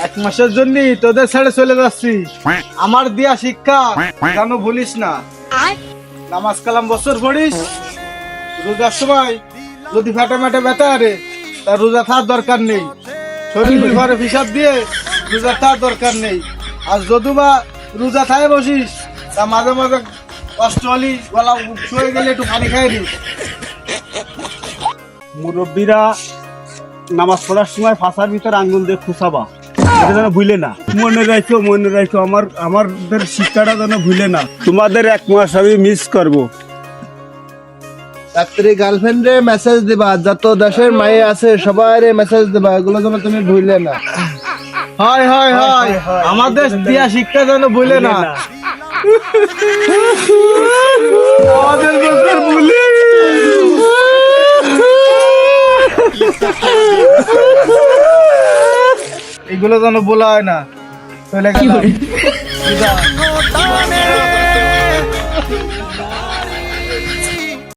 এক মাসের জন্য তোদের ছেড়ে চলে যাচ্ছি। আমার দিয়া শিক্ষা কেন ভুলিস না। নামাজ কালাম বছর পড়িস, রোজার সময় যদি ফেটে মেটে ব্যথা আরে তা রোজা থাকার দরকার নেই। শরীর ঘরে হিসাব দিয়ে রোজা থাকার দরকার নেই। আর যদি বা রোজা থায় বসিস তা মাঝে মাঝে কষ্ট হলি, গলা শুয়ে গেলে একটু পানি খাই দিস। মুরব্বীরা নামাজ পড়ার সময় ফাঁসার ভিতরে আঙ্গুল দিয়ে খুঁচাবা, এটা যেন ভুলে না। মনে রাখো আমাদের শিক্ষাটা যেন ভুলে না। তোমাদের এক মাস আমি মিস করবো। রাত্রি গার্লফ্রেন্ডে মেসেজ দিবা, যত দেশের মায়ে আছে সবাই মেসেজ দিবা, এগুলো যেন তুমি ভুলে না। হয় আমাদের দিয়া শিক্ষা যেন ভুলে না। আমাদের বছর ভুলে এগুলো যেন বলা হয় না। চলে গেল।